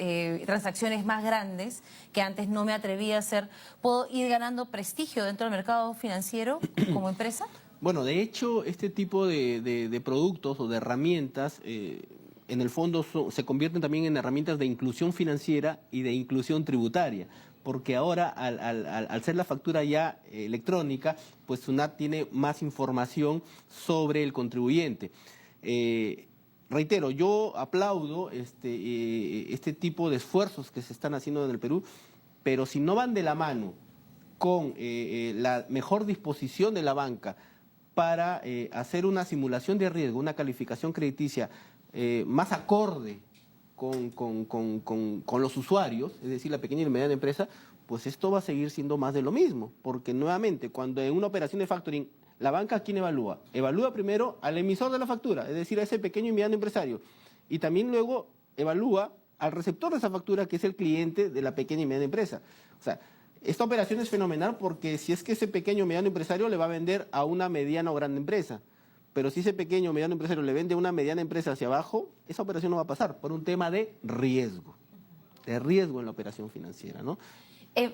transacciones más grandes que antes no me atrevía a hacer? ¿Puedo ir ganando prestigio dentro del mercado financiero como empresa? Bueno, de hecho, este tipo de productos o de herramientas en el fondo se convierten también en herramientas de inclusión financiera y de inclusión tributaria, porque ahora al ser la factura ya electrónica, pues SUNAT tiene más información sobre el contribuyente. Reitero, yo aplaudo este tipo de esfuerzos que se están haciendo en el Perú, pero si no van de la mano con la mejor disposición de la banca para hacer una simulación de riesgo, una calificación crediticia más acorde con los usuarios, es decir, la pequeña y mediana empresa, pues esto va a seguir siendo más de lo mismo, porque nuevamente, cuando en una operación de factoring, la banca, ¿a quién evalúa? Evalúa primero al emisor de la factura, es decir, a ese pequeño y mediano empresario, y también luego evalúa al receptor de esa factura, que es el cliente de la pequeña y mediana empresa. O sea, esta operación es fenomenal porque si es que ese pequeño o mediano empresario le va a vender a una mediana o grande empresa, pero si ese pequeño o mediano empresario le vende a una mediana empresa hacia abajo, esa operación no va a pasar por un tema de riesgo en la operación financiera, ¿no?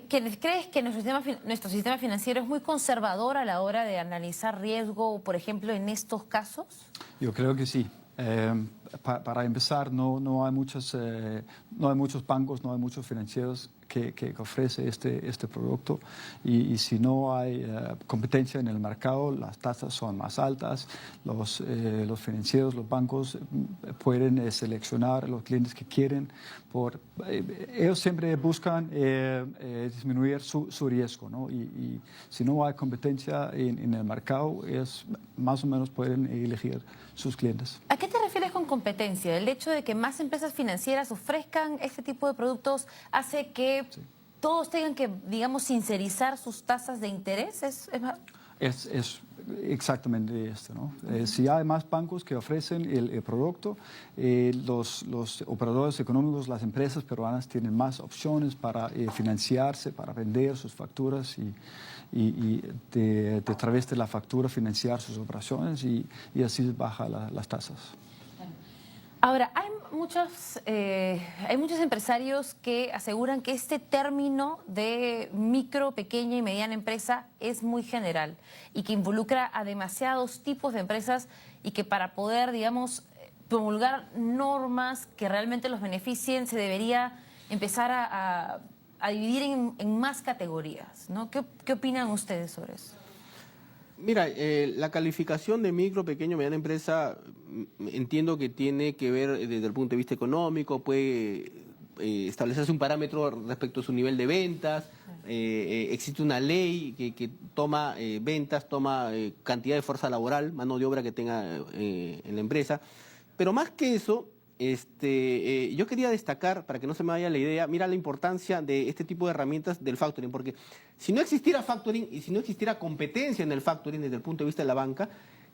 ¿Crees que nuestro sistema financiero es muy conservador a la hora de analizar riesgo, por ejemplo, en estos casos? Yo creo que sí. Para empezar, no hay muchos bancos, no hay muchos financieros que ofrece este producto y si no hay competencia en el mercado, las tasas son más altas, los financieros, los bancos pueden seleccionar los clientes que quieren. Ellos siempre buscan disminuir su riesgo, ¿no? Y si no hay competencia en el mercado, más o menos pueden elegir sus clientes. ¿A qué te refieres con competencia? ¿El hecho de que más empresas financieras ofrezcan este tipo de productos hace que todos tengan que, digamos, sincerizar sus tasas de interés? Es exactamente esto, ¿no? Si hay más bancos que ofrecen el producto, los operadores económicos, las empresas peruanas tienen más opciones para financiarse, para vender sus facturas y de través de la factura financiar sus operaciones y así baja las tasas. Ahora, hay muchos empresarios que aseguran que este término de micro, pequeña y mediana empresa es muy general y que involucra a demasiados tipos de empresas y que para poder, digamos, promulgar normas que realmente los beneficien se debería empezar a dividir en más categorías, ¿no? ¿Qué opinan ustedes sobre eso? Mira, la calificación de micro, pequeño, mediana empresa entiendo que tiene que ver desde el punto de vista económico, puede establecerse un parámetro respecto a su nivel de ventas, existe una ley que toma ventas, toma cantidad de fuerza laboral, mano de obra que tenga en la empresa, pero más que eso, yo quería destacar, para que no se me vaya la idea, mira la importancia de este tipo de herramientas del factoring, porque si no existiera factoring y si no existiera competencia en el factoring desde el punto de vista de la banca,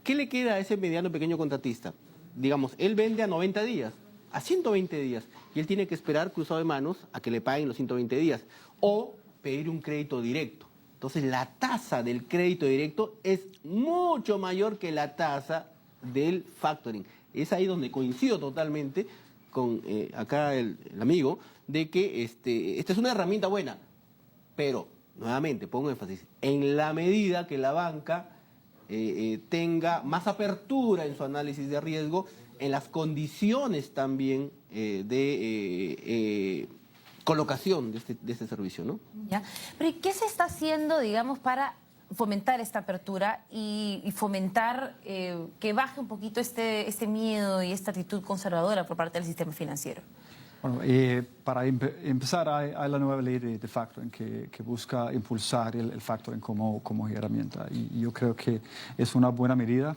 ¿qué le queda a ese mediano pequeño contratista? Digamos, él vende a 90 días, a 120 días, y él tiene que esperar cruzado de manos a que le paguen los 120 días, o pedir un crédito directo. Entonces, la tasa del crédito directo es mucho mayor que la tasa del factoring. Es ahí donde coincido totalmente con acá el amigo, de que esta es una herramienta buena, pero, nuevamente, pongo énfasis, en la medida que la banca tenga más apertura en su análisis de riesgo, en las condiciones también de colocación de este servicio, ¿no? ¿Ya? Pero ¿y qué se está haciendo, digamos, para fomentar esta apertura y fomentar que baje un poquito este miedo y esta actitud conservadora por parte del sistema financiero? Bueno, para empezar, hay la nueva ley de factoring que busca impulsar el factoring como herramienta y yo creo que es una buena medida.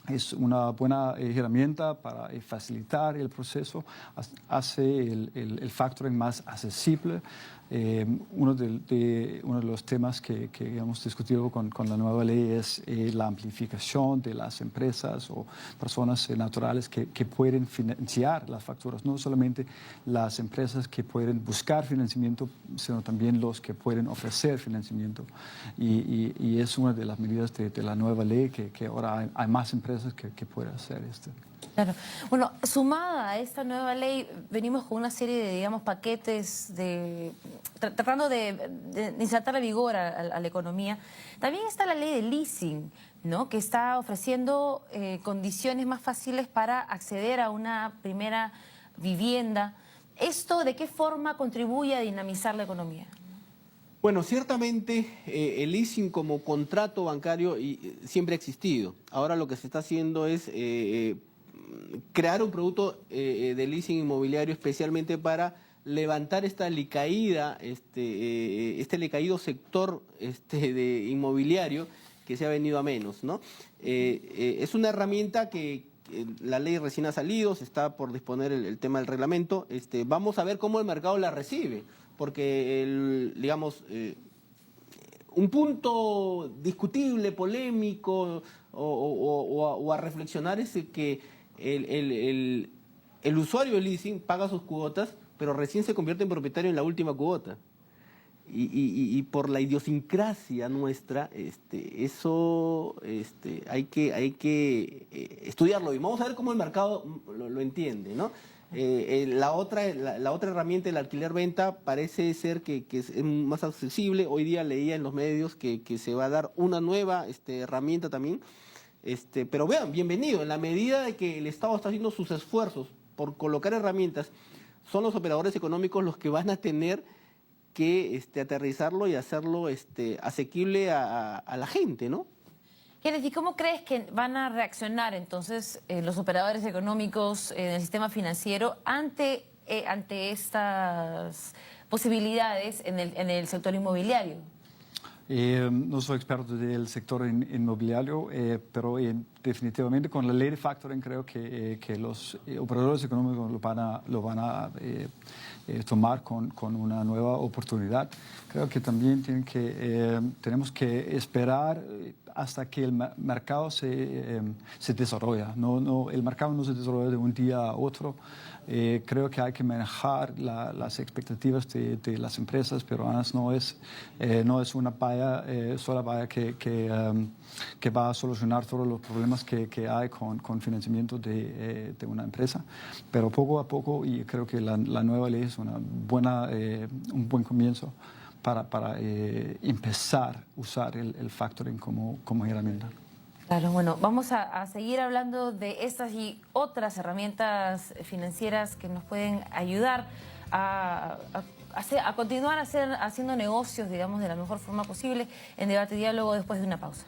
Es una buena herramienta para facilitar el proceso, hace el factoring más accesible. Uno de los temas que hemos discutido con la nueva ley es la amplificación de las empresas o personas naturales que pueden financiar las facturas, no solamente las empresas que pueden buscar financiamiento, sino también los que pueden ofrecer financiamiento. Y es una de las medidas de la nueva ley que ahora hay más empresas que pueden hacer esto. Claro. Bueno, sumada a esta nueva ley, venimos con una serie de, digamos, paquetes tratando de insertarle vigor a la economía. También está la ley de leasing, ¿no? Que está ofreciendo condiciones más fáciles para acceder a una primera vivienda. ¿Esto de qué forma contribuye a dinamizar la economía? Bueno, ciertamente el leasing como contrato bancario siempre ha existido. Ahora lo que se está haciendo es crear un producto de leasing inmobiliario especialmente para levantar esta alicaída, este alicaído sector de inmobiliario que se ha venido a menos, ¿no? Es una herramienta que la ley recién ha salido, se está por disponer el tema del reglamento. Vamos a ver cómo el mercado la recibe, porque digamos, un punto discutible, polémico o a reflexionar es que el usuario del leasing paga sus cuotas, pero recién se convierte en propietario en la última cuota. Y por la idiosincrasia nuestra, eso hay que estudiarlo y vamos a ver cómo el mercado lo entiende, ¿no? La otra herramienta, el alquiler-venta, parece ser que es más accesible. Hoy día leía en los medios que se va a dar una nueva herramienta también. Pero vean, bienvenido, en la medida de que el Estado está haciendo sus esfuerzos por colocar herramientas, son los operadores económicos los que van a tener que aterrizarlo y hacerlo asequible a la gente, ¿no? Kenneth, ¿y cómo crees que van a reaccionar entonces los operadores económicos en el sistema financiero ante estas posibilidades en el sector inmobiliario? No soy experto del sector inmobiliario, pero definitivamente con la ley de factoring creo que los operadores económicos lo van a tomar con una nueva oportunidad. Creo que también tenemos que esperar hasta que el mercado se desarrolla. El mercado no se desarrolla de un día a otro. Creo que hay que manejar las expectativas de las empresas peruanas. No es una sola valla que va a solucionar todos los problemas que hay con financiamiento de una empresa. Pero poco a poco, y creo que la nueva ley es un buen comienzo para empezar a usar el factoring como herramienta. Claro, bueno, vamos a seguir hablando de estas y otras herramientas financieras que nos pueden ayudar a continuar haciendo negocios, digamos, de la mejor forma posible en Debate y Diálogo después de una pausa.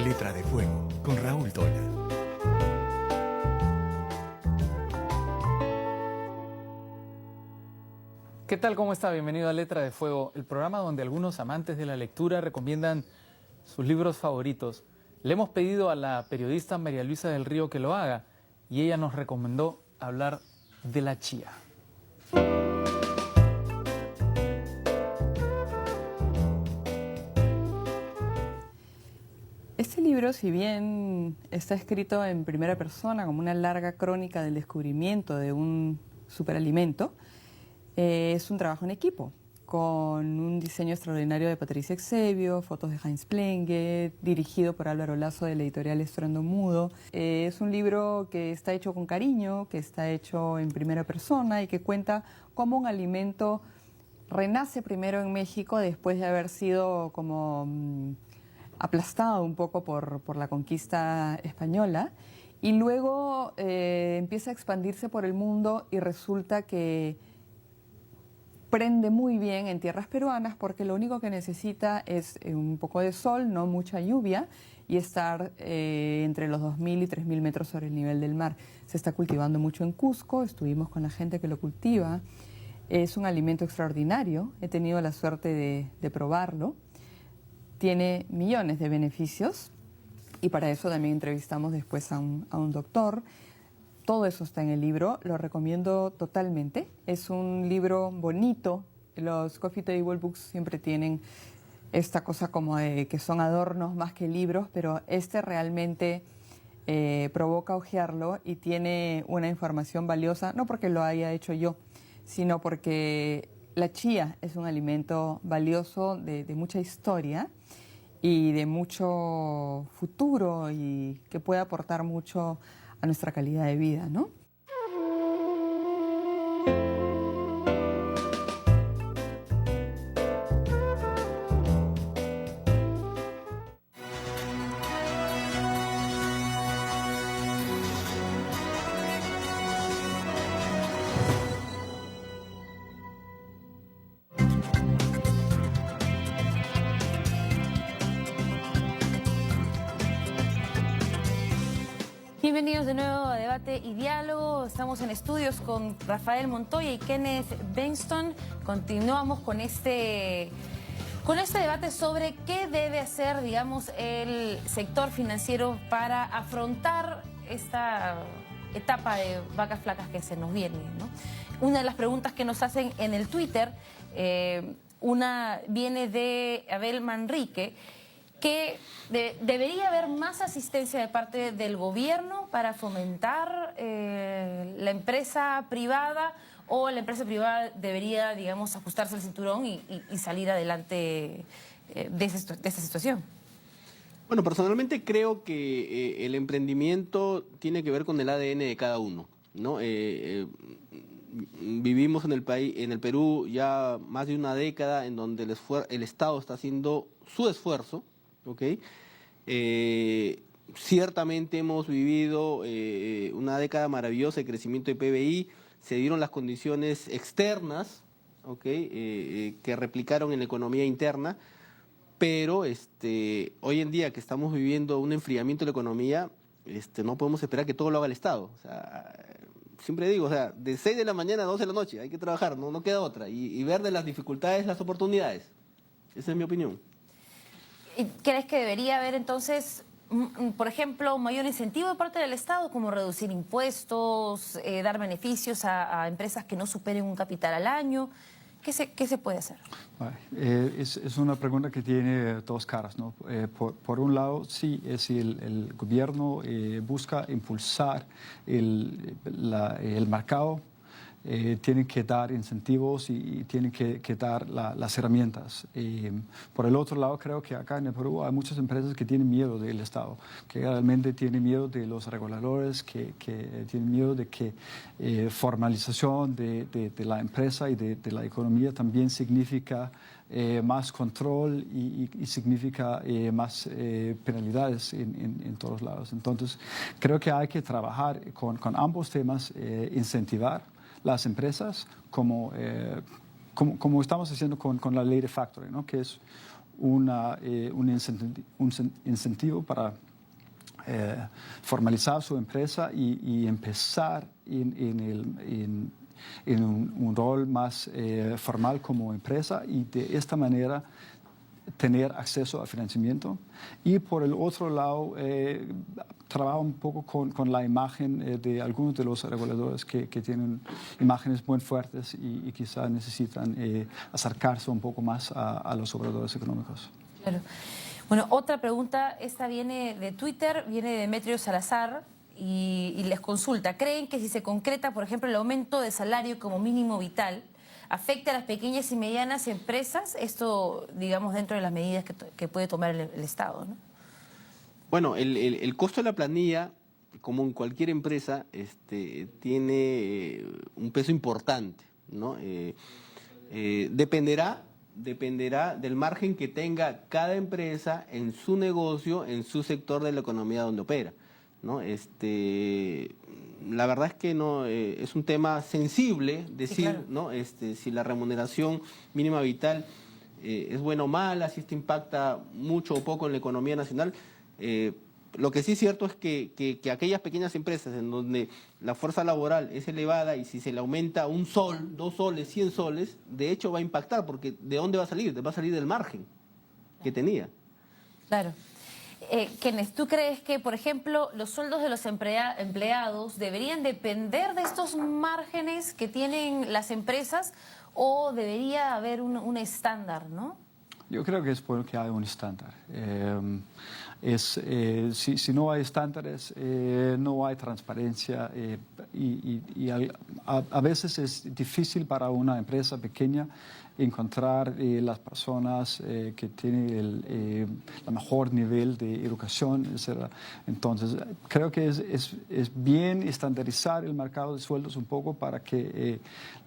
Letra de Fuego, con Raúl Toya. ¿Qué tal? ¿Cómo está? Bienvenido a Letra de Fuego, el programa donde algunos amantes de la lectura recomiendan sus libros favoritos. Le hemos pedido a la periodista María Luisa del Río que lo haga y ella nos recomendó hablar de La Chía. Este libro, si bien está escrito en primera persona como una larga crónica del descubrimiento de un superalimento, es un trabajo en equipo, con un diseño extraordinario de Patricia Exebio, fotos de Heinz Plenge, dirigido por Álvaro Lazo de la editorial Estruendo Mudo. Es un libro que está hecho con cariño, que está hecho en primera persona y que cuenta cómo un alimento renace primero en México después de haber sido como aplastado un poco por la conquista española y luego empieza a expandirse por el mundo y resulta que prende muy bien en tierras peruanas porque lo único que necesita es un poco de sol, no mucha lluvia y estar entre los 2.000 y 3.000 metros sobre el nivel del mar. Se está cultivando mucho en Cusco, estuvimos con la gente que lo cultiva. Es un alimento extraordinario, he tenido la suerte de probarlo. Tiene millones de beneficios y para eso también entrevistamos después a un doctor. Todo eso está en el libro, lo recomiendo totalmente. Es un libro bonito. Los Coffee Table Books siempre tienen esta cosa como de que son adornos más que libros, pero este realmente provoca hojearlo y tiene una información valiosa, no porque lo haya hecho yo, sino porque la chía es un alimento valioso de mucha historia y de mucho futuro y que puede aportar mucho a nuestra calidad de vida, ¿no? Bienvenidos de nuevo a Debate y Diálogo. Estamos en estudios con Rafael Montoya y Kenneth Benston. Continuamos con este debate sobre qué debe hacer, digamos, el sector financiero para afrontar esta etapa de vacas flacas que se nos viene, ¿no? Una de las preguntas que nos hacen en el Twitter, una viene de Abel Manrique, que debería haber más asistencia de parte del gobierno para fomentar la empresa privada, o la empresa privada debería, digamos, ajustarse el cinturón y salir adelante de esta situación. Bueno, personalmente creo que el emprendimiento tiene que ver con el ADN de cada uno, ¿no? Vivimos en el Perú ya más de una década en donde el Estado está haciendo su esfuerzo, ¿ok? Ciertamente hemos vivido una década maravillosa de crecimiento de PBI, se dieron las condiciones externas, ¿ok? Que replicaron en la economía interna, pero hoy en día que estamos viviendo un enfriamiento de la economía, no podemos esperar que todo lo haga el Estado. O sea, siempre digo, o sea, de 6 de la mañana a 12 de la noche hay que trabajar, no queda otra, y ver de las dificultades las oportunidades. Esa es mi opinión. ¿Y crees que debería haber entonces, por ejemplo, un mayor incentivo de parte del Estado, como reducir impuestos, dar beneficios a empresas que no superen un capital al año? ¿Qué se puede hacer? Es una pregunta que tiene dos caras, ¿no? Por un lado, sí, si el gobierno busca impulsar el mercado, tienen que dar incentivos y tienen que dar las herramientas. Por el otro lado, creo que acá en el Perú hay muchas empresas que tienen miedo del Estado, que realmente tienen miedo de los reguladores, que tienen miedo de que formalización de la empresa y de la economía también significa más control y significa más penalidades en todos lados. Entonces, creo que hay que trabajar con ambos temas, incentivar las empresas, como estamos haciendo con la ley de factoring, ¿no? Que es un incentivo para formalizar su empresa y empezar en un rol más formal como empresa, y de esta manera tener acceso a financiamiento. Y por el otro lado, trabaja un poco con la imagen de algunos de los reguladores que tienen imágenes muy fuertes y quizás necesitan acercarse un poco más a los operadores económicos. Claro. Bueno, otra pregunta, esta viene de Twitter, viene de Demetrio Salazar y les consulta. ¿Creen que si se concreta, por ejemplo, el aumento de salario como mínimo vital, afecta a las pequeñas y medianas empresas? Esto, digamos, dentro de las medidas que puede tomar el Estado, ¿no? Bueno, el costo de la planilla, como en cualquier empresa, tiene un peso importante, ¿no? Dependerá del margen que tenga cada empresa en su negocio, en su sector de la economía donde opera, ¿no? La verdad es que no es un tema sensible decir, sí, claro, ¿no? Si la remuneración mínima vital es buena o mala, si esto impacta mucho o poco en la economía nacional. Lo que sí es cierto es que aquellas pequeñas empresas en donde la fuerza laboral es elevada, y si se le aumenta 1 sol, 2 soles, 100 soles, de hecho va a impactar, porque ¿de dónde va a salir? Va a salir del margen que tenía. Claro. Kenneth, ¿tú crees que, por ejemplo, los sueldos de los empleados deberían depender de estos márgenes que tienen las empresas, o debería haber un estándar, ¿no? Yo creo que es bueno que haya un estándar. Si no hay estándares, no hay transparencia, y a veces es difícil para una empresa pequeña encontrar las personas que tienen el mejor nivel de educación, etc. Entonces, creo que es bien estandarizar el mercado de sueldos un poco para que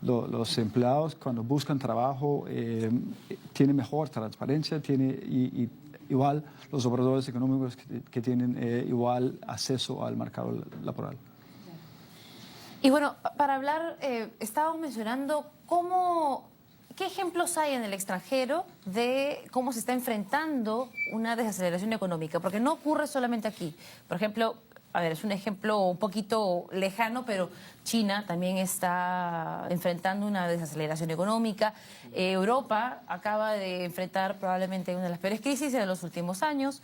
los empleados, cuando buscan trabajo, tienen mejor transparencia, y igual los operadores económicos que tienen igual acceso al mercado laboral. Y bueno, para hablar, estábamos mencionando ¿qué ejemplos hay en el extranjero de cómo se está enfrentando una desaceleración económica? Porque no ocurre solamente aquí. Por ejemplo, a ver, es un ejemplo un poquito lejano, pero China también está enfrentando una desaceleración económica. Europa acaba de enfrentar probablemente una de las peores crisis de los últimos años.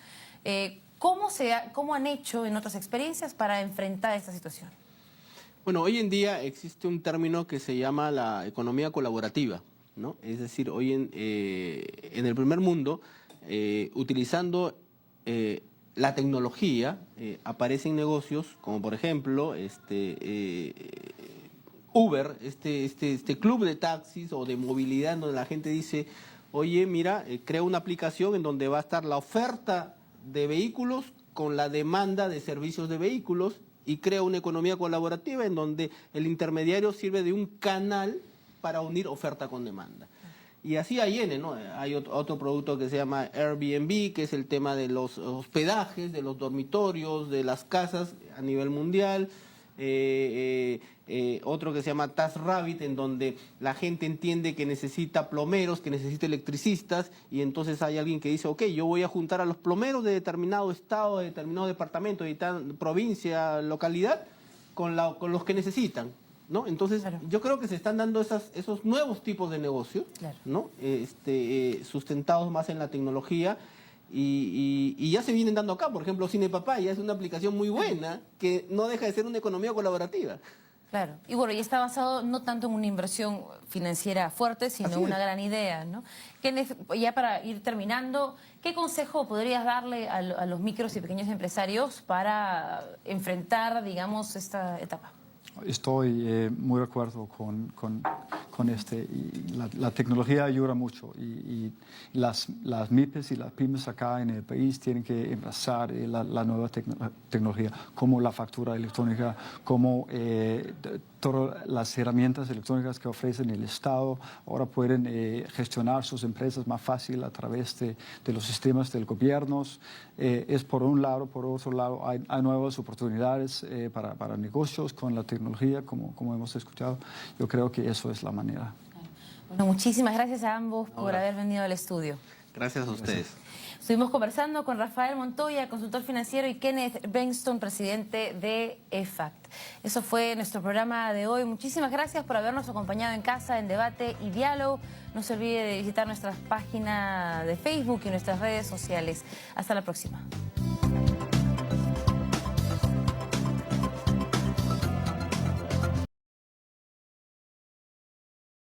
¿Cómo han hecho en otras experiencias para enfrentar esta situación? Bueno, hoy en día existe un término que se llama la economía colaborativa, ¿no? Es decir, hoy en el primer mundo, utilizando la tecnología, aparecen negocios como por ejemplo Uber, este club de taxis o de movilidad en donde la gente dice, oye, mira, crea una aplicación en donde va a estar la oferta de vehículos con la demanda de servicios de vehículos y crea una economía colaborativa en donde el intermediario sirve de un canal para unir oferta con demanda. Y así hay N, ¿no? Hay otro producto que se llama Airbnb, que es el tema de los hospedajes, de los dormitorios, de las casas a nivel mundial. Otro que se llama TaskRabbit, en donde la gente entiende que necesita plomeros, que necesita electricistas, y entonces hay alguien que dice, ok, yo voy a juntar a los plomeros de determinado estado, de determinado departamento, de provincia, localidad, con los que necesitan, ¿no? Entonces, claro, yo creo que se están dando esos nuevos tipos de negocio, claro, ¿no? Sustentados más en la tecnología. Y ya se vienen dando acá, por ejemplo, Cine Papaya es una aplicación muy buena que no deja de ser una economía colaborativa. Claro, y bueno, y está basado no tanto en una inversión financiera fuerte, sino una gran idea, ¿no? Ya para ir terminando, ¿qué consejo podrías darle a los micros y pequeños empresarios para enfrentar, digamos, esta etapa? Estoy muy de acuerdo con la tecnología ayuda mucho y las MIPES y las pymes acá en el país tienen que abrazar la nueva tecnología, como la factura electrónica, como todas las herramientas electrónicas que ofrecen el Estado. Ahora pueden gestionar sus empresas más fácil a través de los sistemas del gobierno. Es por un lado. Por otro lado, hay nuevas oportunidades para negocios con la tecnología, como hemos escuchado. Yo creo que eso es la manera. Bueno, muchísimas gracias a ambos por haber venido al estudio. Gracias a ustedes. Estuvimos conversando con Rafael Montoya, consultor financiero, y Kenneth Bengtson, presidente de EFACT. Eso fue nuestro programa de hoy. Muchísimas gracias por habernos acompañado en casa, en Debate y Diálogo. No se olvide de visitar nuestras páginas de Facebook y nuestras redes sociales. Hasta la próxima.